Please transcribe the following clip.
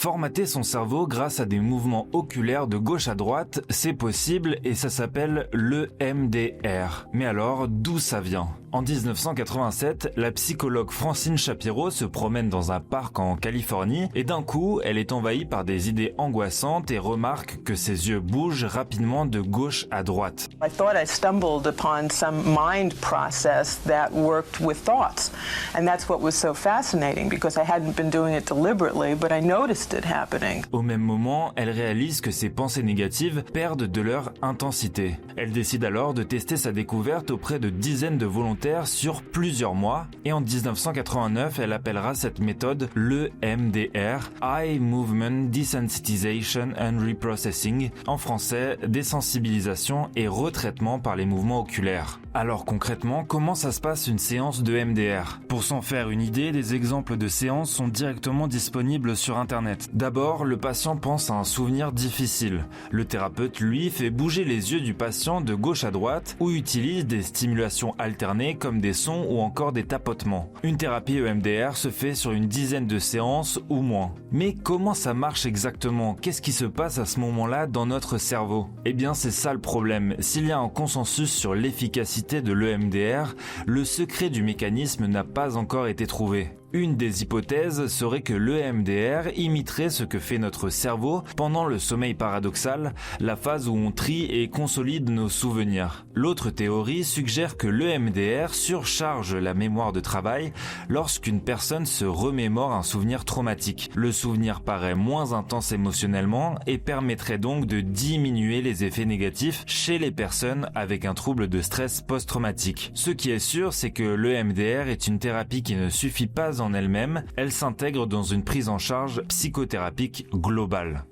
Formater son cerveau grâce à des mouvements oculaires de gauche à droite, c'est possible et ça s'appelle le MDR. Mais alors, d'où ça vient ? En 1987, la psychologue Francine Shapiro se promène dans un parc en Californie et d'un coup, elle est envahie par des idées angoissantes et remarque que ses yeux bougent rapidement de gauche à droite. I thought I stumbled upon some mind process that worked with thoughts. And that's what was so fascinating because I hadn't been doing it deliberately, but I noticed it happening. Au même moment, elle réalise que ses pensées négatives perdent de leur intensité. Elle décide alors de tester sa découverte auprès de dizaines de volontaires sur plusieurs mois et en 1989, elle appellera cette méthode le MDR, Eye Movement Desensitization and Reprocessing, en français désensibilisation et retraitement par les mouvements oculaires. Alors concrètement, comment ça se passe une séance de MDR ? Pour s'en faire une idée, des exemples de séances sont directement disponibles sur internet. D'abord, le patient pense à un souvenir difficile. Le thérapeute, lui, fait bouger les yeux du patient de gauche à droite ou utilise des stimulations alternées comme des sons ou encore des tapotements. Une thérapie EMDR se fait sur une dizaine de séances ou moins. Mais comment ça marche exactement ? Qu'est-ce qui se passe à ce moment-là dans notre cerveau ? Eh bien, c'est ça le problème. S'il y a un consensus sur l'efficacité de l'EMDR, le secret du mécanisme n'a pas encore été trouvé. Une des hypothèses serait que l'EMDR imiterait ce que fait notre cerveau pendant le sommeil paradoxal, la phase où on trie et consolide nos souvenirs. L'autre théorie suggère que l'EMDR surcharge la mémoire de travail lorsqu'une personne se remémore un souvenir traumatique. Le souvenir paraît moins intense émotionnellement et permettrait donc de diminuer les effets négatifs chez les personnes avec un trouble de stress post-traumatique. Ce qui est sûr, c'est que l'EMDR est une thérapie qui ne suffit pas en elle-même, elle s'intègre dans une prise en charge psychothérapique globale.